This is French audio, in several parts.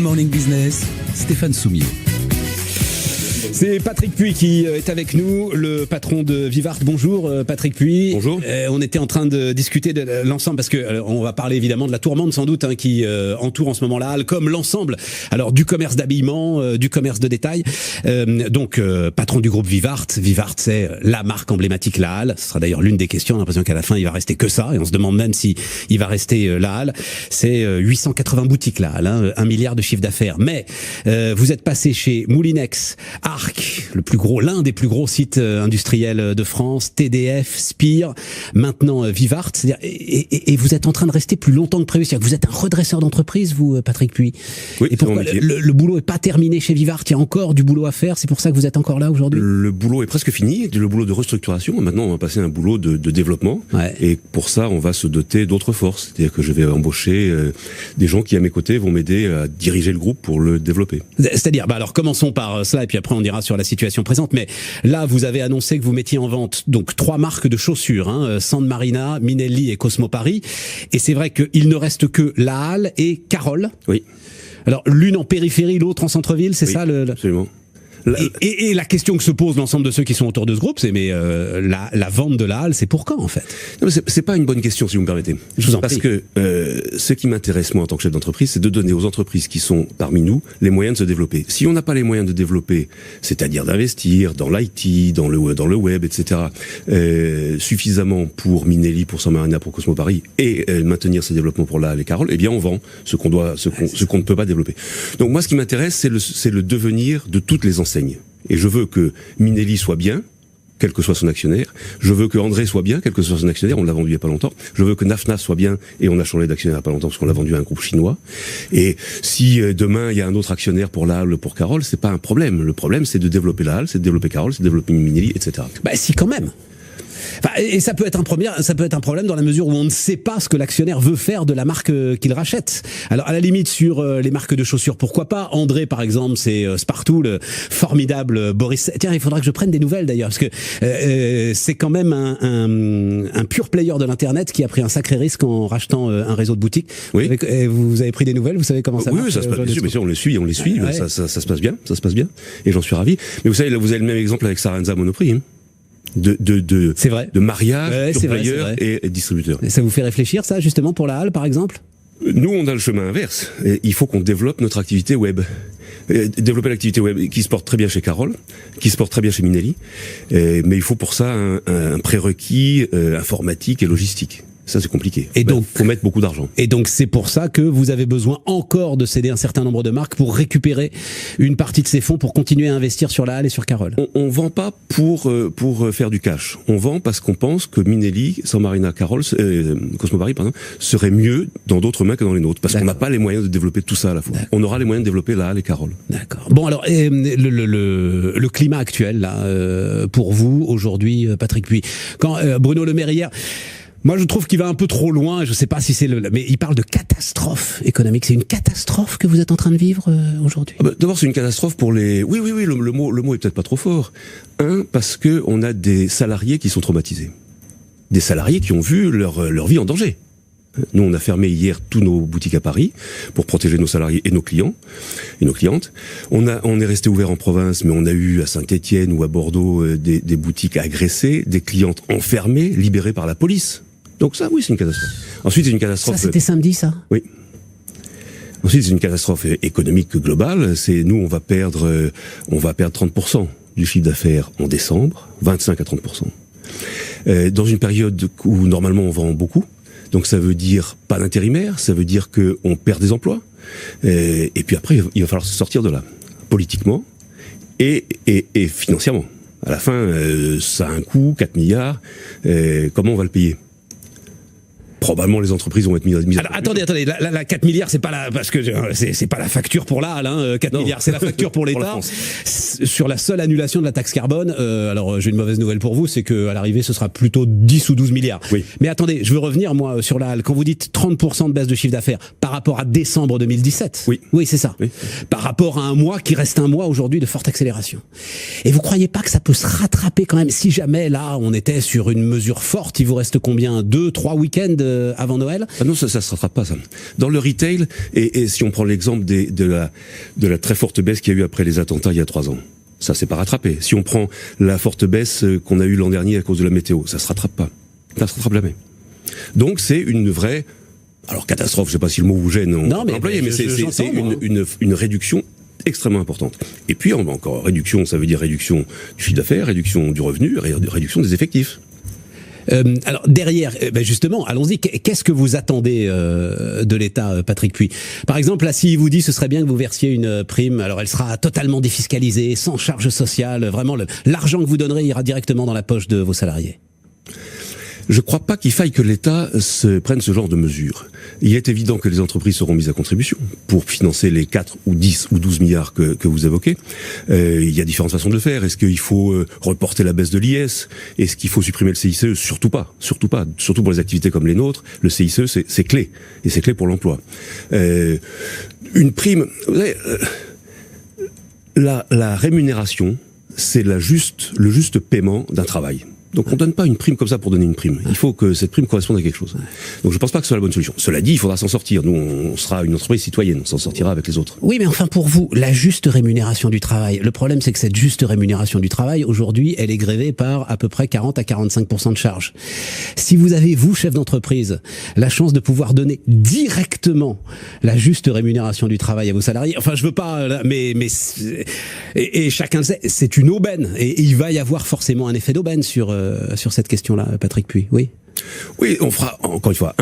Morning Business, Stéphane Soumier. C'est Patrick Puy qui est avec nous, le patron de Vivart. Bonjour Patrick Puy. Bonjour. On était en train de discuter de l'ensemble parce que on va parler évidemment de la tourmente sans doute qui entoure en ce moment la halle comme l'ensemble. Alors du commerce d'habillement, du commerce de détail. Donc patron du groupe Vivart. Vivart c'est la marque emblématique la halle. Ce sera d'ailleurs l'une des questions. On a l'impression qu'à la fin il va rester que ça et on se demande même si il va rester la halle. C'est 880 boutiques la halle, 1 milliard de chiffre d'affaires. Mais vous êtes passé chez Moulinex, Arc, l'un des plus gros sites industriels de France, TDF, Spire, maintenant Vivart, c'est-à-dire, et vous êtes en train de rester plus longtemps que prévu, c'est-à-dire que vous êtes un redresseur d'entreprise, vous, Patrick Puy. Oui, et pourquoi le boulot est pas terminé chez Vivart, il y a encore du boulot à faire, c'est pour ça que vous êtes encore là aujourd'hui? Le boulot est presque fini, le boulot de restructuration, maintenant on va passer à un boulot de développement, ouais. Et pour ça on va se doter d'autres forces, c'est-à-dire que je vais embaucher des gens qui à mes côtés vont m'aider à diriger le groupe pour le développer. C'est-à-dire, alors commençons par cela et puis après on dira sur la situation présente, mais là vous avez annoncé que vous mettiez en vente donc 3 marques de chaussures, San Marina, Minelli et Cosmo Paris, et c'est vrai qu'il ne reste que La Halle et Carole. Oui. Alors l'une en périphérie, l'autre en centre-ville, c'est ça absolument. Et la question que se pose l'ensemble de ceux qui sont autour de ce groupe, c'est la vente de la halle, c'est pour quand en fait? Non, mais c'est pas une bonne question si vous me permettez. Je vous en prie. Parce que ce qui m'intéresse moi en tant que chef d'entreprise, c'est de donner aux entreprises qui sont parmi nous les moyens de se développer. Si on n'a pas les moyens de développer, c'est-à-dire d'investir dans l'IT, dans le web, etc., suffisamment pour Minelli, pour San Marina, pour Cosmo Paris, et maintenir ces développements pour la halle et Carole, eh bien on vend ce qu'on ne peut pas développer. Donc moi ce qui m'intéresse, c'est le devenir de toutes les enseignes. Et je veux que Minelli soit bien, quel que soit son actionnaire. Je veux que André soit bien, quel que soit son actionnaire. On l'a vendu il y a pas longtemps. Je veux que Nafna soit bien, et on a changé d'actionnaire il y a pas longtemps parce qu'on l'a vendu à un groupe chinois. Et si demain il y a un autre actionnaire pour la halle, pour Carole, c'est pas un problème. Le problème c'est de développer la halle, c'est de développer Carole, c'est de développer Minelli, etc. Bah si quand même. Enfin, et ça peut être un problème dans la mesure où on ne sait pas ce que l'actionnaire veut faire de la marque qu'il rachète. Alors à la limite sur les marques de chaussures, pourquoi pas. André par exemple, c'est Spartoo, le formidable Boris. Tiens, il faudra que je prenne des nouvelles d'ailleurs parce que c'est quand même un pur player de l'internet qui a pris un sacré risque en rachetant un réseau de boutiques. Oui. Vous avez pris des nouvelles, vous savez comment ça marche? Oui, ça se passe bien. Mais on les suit, ouais. ça se passe bien, et j'en suis ravi. Mais vous savez, là, vous avez le même exemple avec Sarenza Monoprix. C'est vrai. De mariage, pure player et distributeur. Et ça vous fait réfléchir ça justement pour la halle par exemple? Nous on a le chemin inverse. Et il faut qu'on développe notre activité web. Développer l'activité web qui se porte très bien chez Carole, qui se porte très bien chez Minelli, mais il faut pour ça un prérequis informatique et logistique. Ça c'est compliqué. Et donc faut mettre beaucoup d'argent. Et donc c'est pour ça que vous avez besoin encore de céder un certain nombre de marques pour récupérer une partie de ces fonds pour continuer à investir sur la halle et sur Carole. On vend pas pour faire du cash. On vend parce qu'on pense que Minelli, San Marina, Carole, Cosmo Paris, pardon, serait mieux dans d'autres mains que dans les nôtres. Parce qu'on n'a pas les moyens de développer tout ça à la fois. On aura les moyens de développer la halle et Carole. D'accord. Bon alors le climat actuel là pour vous aujourd'hui, Patrick Puy. Quand Bruno Le Maire hier. Moi, je trouve qu'il va un peu trop loin. Je ne sais pas si c'est mais il parle de catastrophe économique. C'est une catastrophe que vous êtes en train de vivre aujourd'hui. D'abord, c'est une catastrophe pour les. Oui. Le mot est peut-être pas trop fort. Parce que on a des salariés qui sont traumatisés, des salariés qui ont vu leur vie en danger. Nous, on a fermé hier tous nos boutiques à Paris pour protéger nos salariés et nos clients et nos clientes. On est resté ouvert en province, mais on a eu à Saint-Étienne ou à Bordeaux des boutiques agressées, des clientes enfermées, libérées par la police. Donc ça, oui, c'est une catastrophe. Ensuite, c'est une catastrophe. Ça, c'était samedi, ça? Oui. Ensuite, c'est une catastrophe économique globale. C'est nous, on va perdre 30% du chiffre d'affaires en décembre, 25 à 30%. Dans une période où normalement on vend beaucoup. Donc ça veut dire pas d'intérimaire, ça veut dire qu'on perd des emplois. Et puis après, il va falloir se sortir de là, politiquement et financièrement. À la fin, ça a un coût, 4 milliards. Comment on va le payer ? Probablement les entreprises vont être mises alors, attendez, la 4 milliards, c'est pas parce que c'est pas la facture pour la halle, 4 milliards, c'est la facture pour l'État. Sur la seule annulation de la taxe carbone, alors j'ai une mauvaise nouvelle pour vous, c'est que à l'arrivée ce sera plutôt 10 ou 12 milliards. Oui. Mais attendez, je veux revenir moi sur la halle. Quand vous dites 30% de baisse de chiffre d'affaires par rapport à décembre 2017. Oui, c'est ça. Oui. Par rapport à un mois qui reste un mois aujourd'hui de forte accélération. Et vous croyez pas que ça peut se rattraper quand même si jamais là on était sur une mesure forte, il vous reste combien 2-3 week-ends avant Noël? Ah non, ça se rattrape pas, ça. Dans le retail, et si on prend l'exemple de la très forte baisse qu'il y a eu après les attentats il y a 3 ans, ça c'est pas rattrapé. Si on prend la forte baisse qu'on a eue l'an dernier à cause de la météo, ça se rattrape pas. Ça se rattrape jamais. Donc c'est une vraie, alors catastrophe, je sais pas si le mot vous gêne, non, mais c'est une réduction extrêmement importante. Et puis on a encore réduction, ça veut dire réduction du chiffre d'affaires, réduction du revenu, réduction des effectifs. Alors derrière, justement, allons-y. Qu'est-ce que vous attendez de l'État, Patrick Puy? Par exemple, là, s'il vous dit ce serait bien que vous versiez une prime, alors elle sera totalement défiscalisée, sans charge sociale, vraiment l'argent que vous donnerez ira directement dans la poche de vos salariés. Je ne crois pas qu'il faille que l'État prenne ce genre de mesures. Il est évident que les entreprises seront mises à contribution pour financer les 4 ou 10 ou 12 milliards que vous évoquez. Il y a différentes façons de le faire. Est-ce qu'il faut reporter la baisse de l'IS? Est-ce qu'il faut supprimer le CICE? Surtout pas. Surtout pour les activités comme les nôtres. Le CICE, c'est clé. Et c'est clé pour l'emploi. Une prime... Vous savez, la rémunération, c'est le juste paiement d'un travail. Donc on donne pas une prime comme ça pour donner une prime. Il faut que cette prime corresponde à quelque chose. Donc je pense pas que ce soit la bonne solution. Cela dit, il faudra s'en sortir. Nous, on sera une entreprise citoyenne, on s'en sortira avec les autres. Oui, mais enfin pour vous, la juste rémunération du travail. Le problème, c'est que cette juste rémunération du travail, aujourd'hui, elle est grévée par à peu près 40 à 45% de charges. Si vous avez, vous, chef d'entreprise, la chance de pouvoir donner directement la juste rémunération du travail à vos salariés, enfin je veux pas, mais et chacun le sait, c'est une aubaine. Et il va y avoir forcément un effet d'aubaine sur cette question-là, Patrick Puy, oui. Oui, on fera, encore une fois,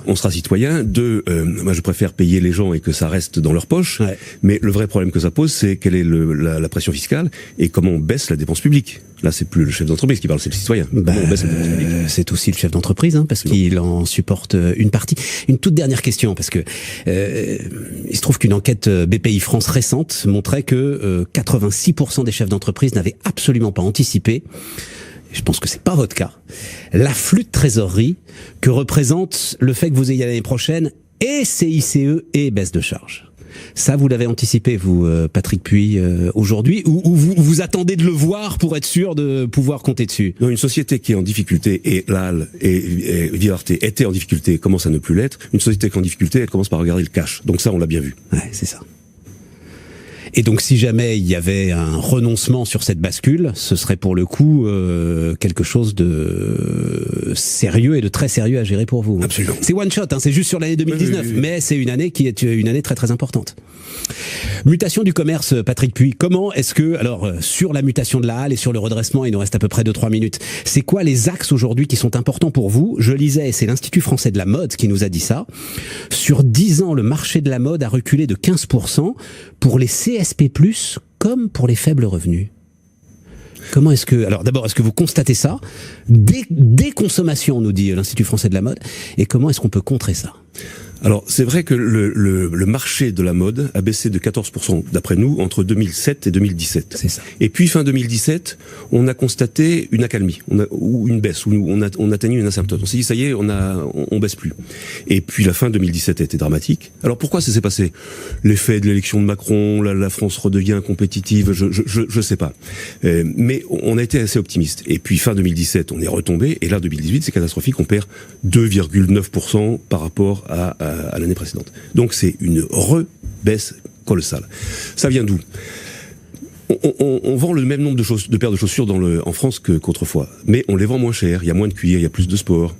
on sera citoyen. 2, moi je préfère payer les gens et que ça reste dans leur poche. Ouais. Mais le vrai problème que ça pose, c'est quelle est la pression fiscale et comment on baisse la dépense publique. Là, c'est plus le chef d'entreprise qui parle, c'est le citoyen. On baisse la dépense publique. C'est aussi le chef d'entreprise, parce qu'il en supporte une partie. Une toute dernière question, parce que il se trouve qu'une enquête BPI France récente montrait que 86% des chefs d'entreprise n'avaient absolument pas anticipé, je pense que c'est pas votre cas, l'afflux de trésorerie que représente le fait que vous ayez l'année prochaine et CICE et baisse de charges. Ça, vous l'avez anticipé, vous, Patrick Puy, aujourd'hui, ou vous attendez de le voir pour être sûr de pouvoir compter dessus? Non, une société qui est en difficulté, et l'AL et Vivarté étaient en difficulté, commence à ne plus l'être. Une société qui est en difficulté, elle commence par regarder le cash. Donc ça, on l'a bien vu. Ouais, c'est ça. Et donc, si jamais il y avait un renoncement sur cette bascule, ce serait pour le coup quelque chose de sérieux et de très sérieux à gérer pour vous. Absolument. C'est one shot, c'est juste sur l'année 2019, oui. Mais c'est une année qui est une année très très importante. Mutation du commerce, Patrick Puy. Comment est-ce que, alors, sur la mutation de la halle et sur le redressement, il nous reste à peu près 2-3 minutes, c'est quoi les axes aujourd'hui qui sont importants pour vous? Je lisais, c'est l'Institut français de la mode qui nous a dit ça. Sur 10 ans, le marché de la mode a reculé de 15% pour les CSP+, comme pour les faibles revenus. Comment est-ce que, alors d'abord, est-ce que vous constatez ça? Déconsommation, nous dit l'Institut français de la mode. Et comment est-ce qu'on peut contrer ça? Alors, c'est vrai que le marché de la mode a baissé de 14%, d'après nous, entre 2007 et 2017. C'est ça. Et puis, fin 2017, on a constaté une accalmie, ou une baisse, où on atteignait une asymptote. On s'est dit, ça y est, on baisse plus. Et puis, la fin 2017 a été dramatique. Alors, pourquoi ça s'est passé? L'effet de l'élection de Macron, la France redevient compétitive, je sais pas. Mais on a été assez optimiste. Et puis, fin 2017, on est retombé, et là, 2018, c'est catastrophique, on perd 2,9% par rapport à l'année précédente. Donc c'est une rebaisse colossale. Ça vient d'où? On vend le même nombre de paires de chaussures en France qu'autrefois, mais on les vend moins cher, il y a moins de cuir, il y a plus de sport.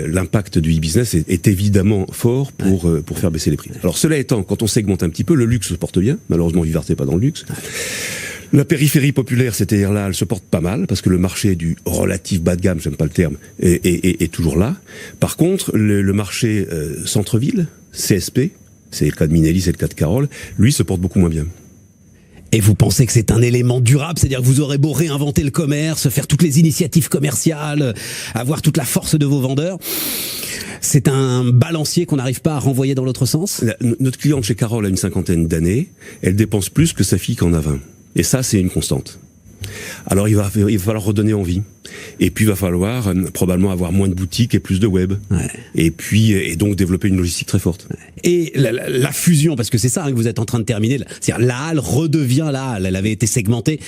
L'impact du e-business est évidemment fort pour faire baisser les prix. Alors cela étant, quand on segmente un petit peu, le luxe se porte bien, malheureusement Vivarté n'est pas dans le luxe. La périphérie populaire, c'est-à-dire là, elle se porte pas mal, parce que le marché du relatif bas de gamme, j'aime pas le terme, est toujours là. Par contre, le marché centre-ville, CSP, c'est le cas de Minelli, c'est le cas de Carole, lui se porte beaucoup moins bien. Et vous pensez que c'est un élément durable, c'est-à-dire que vous aurez beau réinventer le commerce, faire toutes les initiatives commerciales, avoir toute la force de vos vendeurs, c'est un balancier qu'on n'arrive pas à renvoyer dans l'autre sens? Notre cliente chez Carole a une 50aine d'années, elle dépense plus que sa fille qu'en a 20. Et ça, c'est une constante. Alors il va falloir redonner envie. Et puis il va falloir probablement avoir moins de boutiques et plus de web. Ouais. Et donc développer une logistique très forte. Et la fusion, parce que c'est ça que vous êtes en train de terminer, c'est-à-dire la halle redevient la halle, elle avait été segmentée.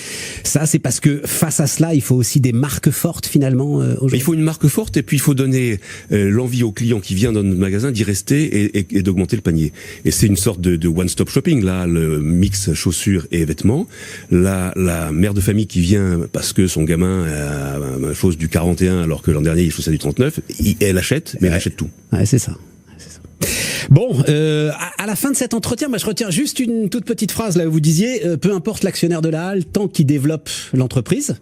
Ça, c'est parce que face à cela, il faut aussi des marques fortes finalement aujourd'hui. Il faut une marque forte et puis il faut donner l'envie au client qui vient dans notre magasin d'y rester et d'augmenter le panier. Et c'est une sorte de one-stop shopping, là, le mix chaussures et vêtements. La mère de famille qui vient parce que son gamin a chose du 41 alors que l'an dernier il chaussait du 39, elle achète, mais elle achète tout. Ouais, c'est ça. Bon, à la fin de cet entretien, moi je retiens juste une toute petite phrase là où vous disiez peu importe l'actionnaire de la halle tant qu'il développe l'entreprise.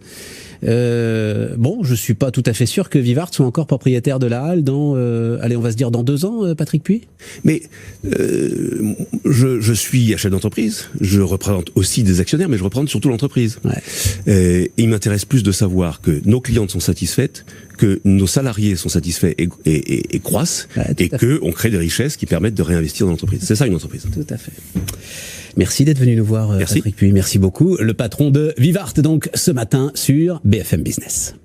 Bon, je suis pas tout à fait sûr que Vivart soit encore propriétaire de la halle dans, allez, on va se dire dans 2 ans, Patrick Puy. Mais je suis chef d'entreprise, je représente aussi des actionnaires, mais je représente surtout l'entreprise. Ouais. Et il m'intéresse plus de savoir que nos clientes sont satisfaites, que nos salariés sont satisfaits et croissent, ouais, et que on crée des richesses qui permettent de réinvestir dans l'entreprise. C'est ça une entreprise. Tout à fait. Merci d'être venu nous voir, Patrick Puy. Merci beaucoup. Le patron de Vivart, donc, ce matin sur BFM Business.